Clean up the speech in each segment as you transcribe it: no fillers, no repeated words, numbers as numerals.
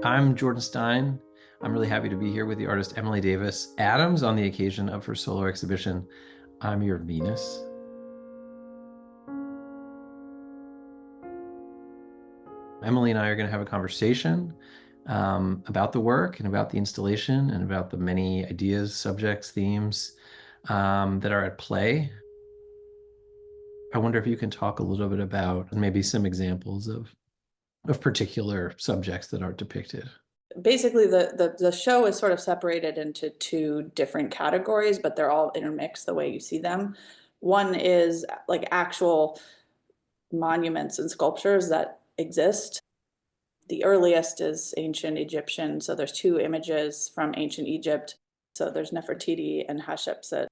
I'm Jordan Stein. I'm really happy to be here with the artist Emily Davis Adams on the occasion of her solar exhibition, I'm Your Venus. Emily and I are going to have a conversation about the work and about the installation and about the many ideas, subjects, themes that are at play. I wonder if you can talk a little bit about maybe some examples of particular subjects that are depicted. Basically the show is sort of separated into two different categories, but they're all intermixed the way you see them. One is like actual monuments and sculptures that exist. The earliest is ancient Egyptian, so there's two images from ancient Egypt. So there's Nefertiti and Hatshepsut.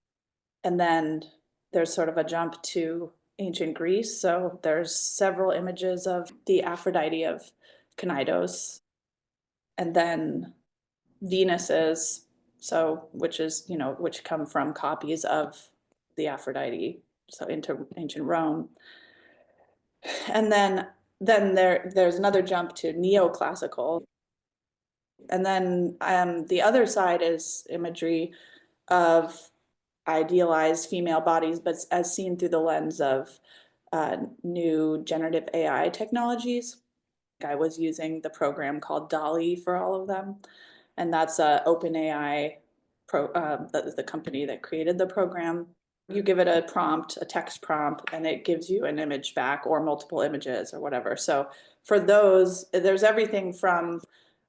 And then there's sort of a jump to ancient Greece. So there's several images of the Aphrodite of Cnidus. And then Venuses, so which come from copies of the Aphrodite, so into ancient Rome. And then there's another jump to neoclassical. And then the other side is imagery of idealized female bodies, but as seen through the lens of new generative AI technologies. I was using the program called Dolly for all of them. And that's OpenAI, that is the company that created the program. You give it a prompt, a text prompt, and it gives you an image back or multiple images or whatever. So for those, there's everything from,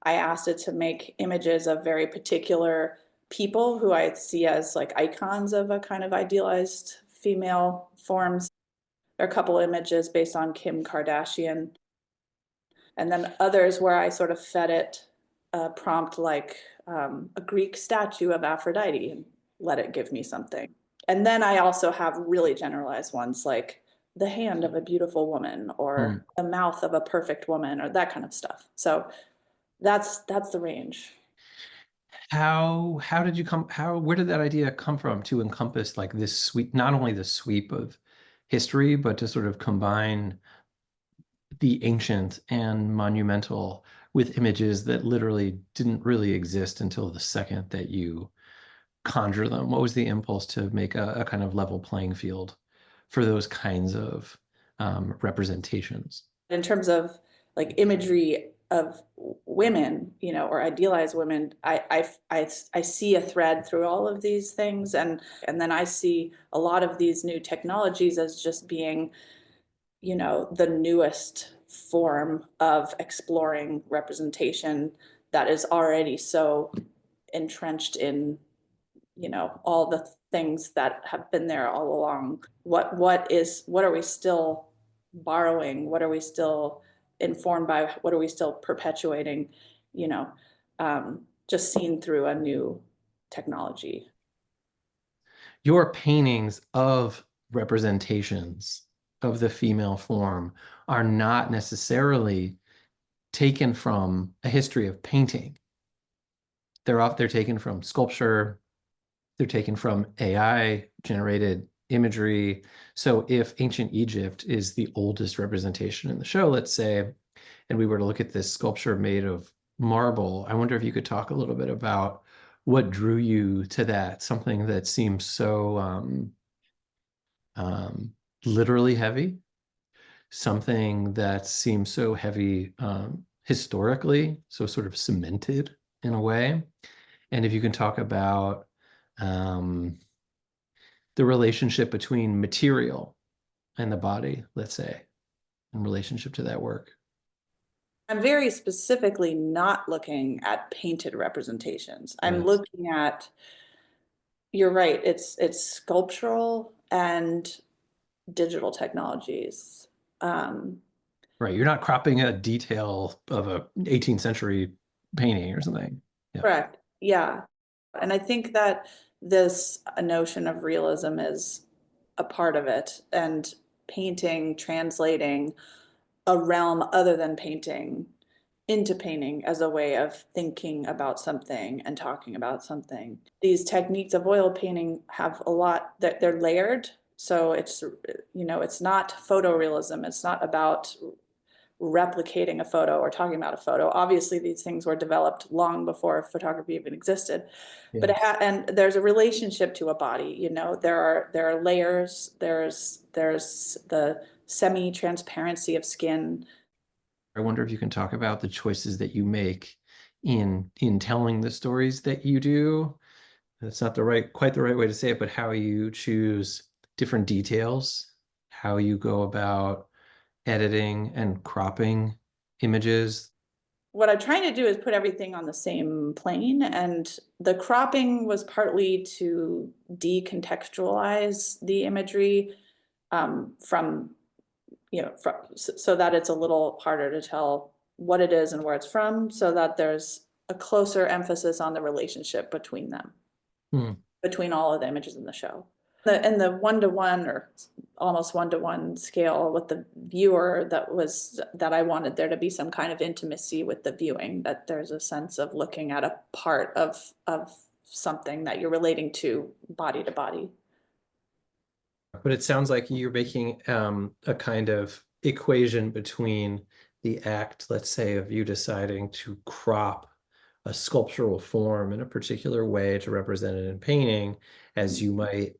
I asked it to make images of very particular people who I see as like icons of a kind of idealized female forms. There are a couple images based on Kim Kardashian. And then others where I sort of fed it a prompt like a Greek statue of Aphrodite and let it give me something. And then I also have really generalized ones like the hand of a beautiful woman or the mouth of a perfect woman or that kind of stuff. So that's the range. How did you come, where did that idea come from to encompass like this sweep, not only the sweep of history, but to sort of combine the ancient and monumental with images that literally didn't really exist until the second that you conjure them? What was the impulse to make a kind of level playing field for those kinds of representations? In terms of like imagery of women, or idealized women, I see a thread through all of these things, and then I see a lot of these new technologies as just being, the newest form of exploring representation that is already so entrenched in, all the things that have been there all along. What are we still borrowing? What are we still informed by? What are we still perpetuating? You know, just seen through a new technology. Your paintings of representations of the female form are not necessarily taken from a history of painting. They're taken from sculpture, they're taken from AI generated imagery. So if ancient Egypt is the oldest representation in the show, let's say, and we were to look at this sculpture made of marble, I wonder if you could talk a little bit about what drew you to that, something that seems so um, literally heavy, something that seems so heavy historically, so sort of cemented in a way. And if you can talk about um, the relationship between material and the body, let's say, in relationship to that work. I'm very specifically not looking at painted representations. I'm Right. looking at, you're right, it's sculptural and digital technologies. Um, Right. You're not cropping a detail of a 18th century painting or something. Yeah. Correct. Yeah. And I think that this notion of realism is a part of it, and painting, translating a realm other than painting into painting as a way of thinking about something and talking about something. These techniques of oil painting have a lot that they're layered. So it's not photorealism. It's not about replicating a photo or talking about a photo. Obviously, these things were developed long before photography even existed, but Yeah. and there's a relationship to a body. There are layers. There's the semi-transparency of skin. I wonder if you can talk about the choices that you make in telling the stories that you do. That's not quite the right way to say it, but how you choose different details, how you go about editing and cropping images. What I'm trying to do is put everything on the same plane, and the cropping was partly to decontextualize the imagery from so that it's a little harder to tell what it is and where it's from, so that there's a closer emphasis on the relationship between them, Hmm. between all of the images in the show. In the one-to-one or almost one-to-one scale with the viewer, that I wanted there to be some kind of intimacy with the viewing, that there's a sense of looking at a part of something that you're relating to body. But it sounds like you're making a kind of equation between the act, let's say, of you deciding to crop a sculptural form in a particular way to represent it in painting, as you might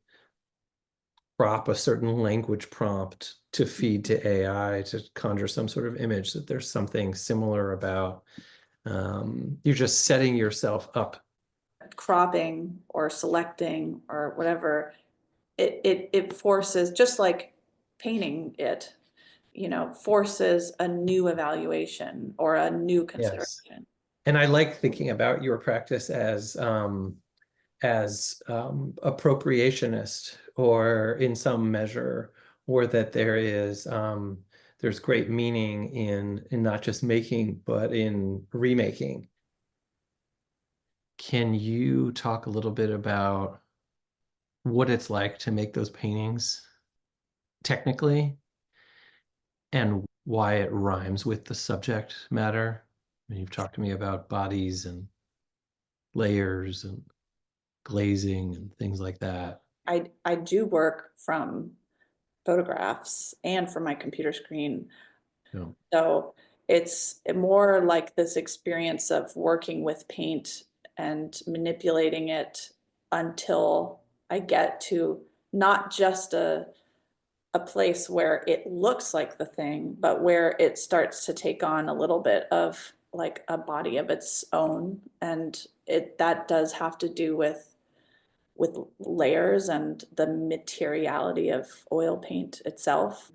crop a certain language prompt to feed to AI to conjure some sort of image, that there's something similar about you're just setting yourself up. Cropping or selecting or whatever, it forces, just like painting it, forces a new evaluation or a new Yes. consideration. And I like thinking about your practice as appropriationist or in some measure, or that there's great meaning in not just making, but in remaking. Can you talk a little bit about what it's like to make those paintings technically and why it rhymes with the subject matter? I mean, you've talked to me about bodies and layers and glazing and things like that. I do work from photographs and from my computer screen. You know, So it's more like this experience of working with paint and manipulating it until I get to not just a place where it looks like the thing, but where it starts to take on a little bit of like a body of its own. And that does have to do with layers and the materiality of oil paint itself.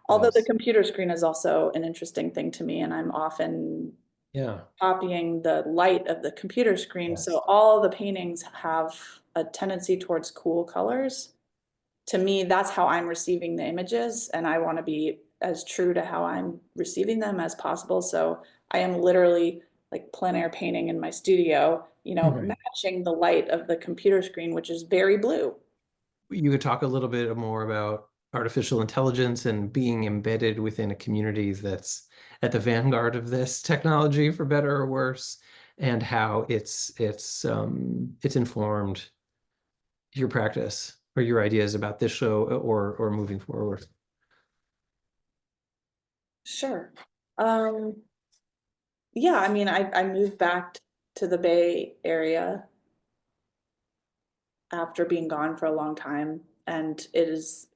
Although the yes. computer screen is also an interesting thing to me, and I'm often Yeah. copying the light of the computer screen. So Yes. all the paintings have a tendency towards cool colors. To me, that's how I'm receiving the images, and I want to be as true to how I'm receiving them as possible. So I am literally like plein air painting in my studio, Right. matching the light of the computer screen, which is very blue. You could talk a little bit more about artificial intelligence and being embedded within a community that's at the vanguard of this technology, for better or worse, and how it's informed your practice or your ideas about this show or moving forward. Sure. Um, yeah, I mean, I moved back to the Bay Area after being gone for a long time, and it is,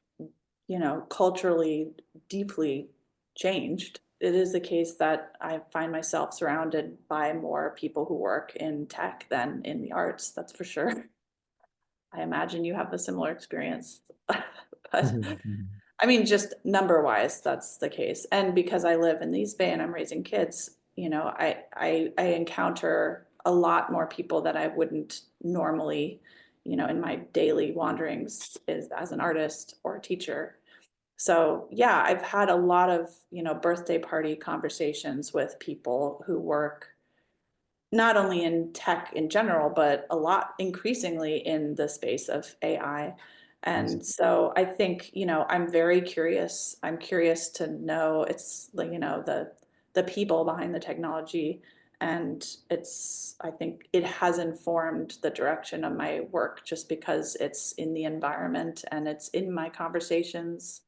culturally deeply changed. It is the case that I find myself surrounded by more people who work in tech than in the arts, that's for sure. I imagine you have a similar experience. But Mhm. I mean, just number wise, that's the case. And because I live in the East Bay and I'm raising kids, I encounter a lot more people that I wouldn't normally, in my daily wanderings as an artist or a teacher. So yeah, I've had a lot of, birthday party conversations with people who work not only in tech in general, but a lot increasingly in the space of AI. And so I think, I'm very curious. I'm curious to know it's like, the people behind the technology. And I think it has informed the direction of my work just because it's in the environment and it's in my conversations.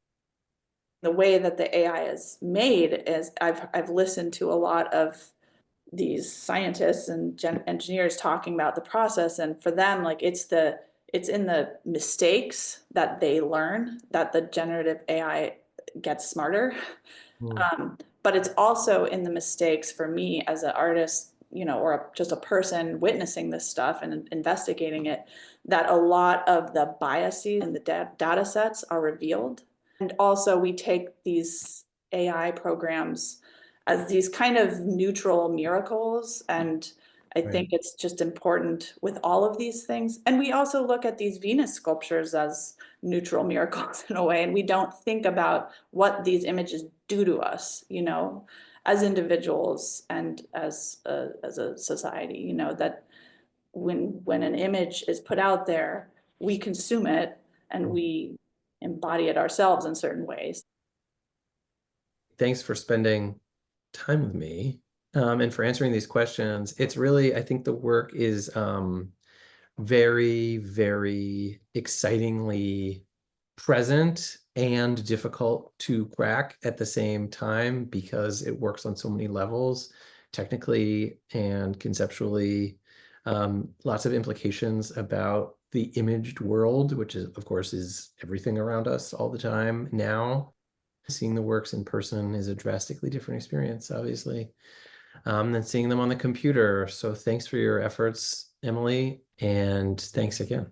The way that the AI is made is I've listened to a lot of these scientists and engineers talking about the process, and for them, like it's in the mistakes that they learn that the generative AI gets smarter. Mm. But it's also in the mistakes for me as an artist, or just a person witnessing this stuff and investigating it, that a lot of the biases in the data sets are revealed. And also, we take these AI programs as these kind of neutral miracles. And I Right. think it's just important with all of these things. And we also look at these Venus sculptures as neutral miracles in a way. And we don't think about what these images do to us, as individuals and as a society, that when an image is put out there, we consume it and Mm. we embody it ourselves in certain ways. Thanks for spending time with me, and for answering these questions. It's really, I think the work is very, very excitingly present and difficult to crack at the same time because it works on so many levels, technically and conceptually. Lots of implications about the imaged world, which is, of course, is everything around us all the time now. Seeing the works in person is a drastically different experience, obviously, than seeing them on the computer. So thanks for your efforts, Emily, and thanks again.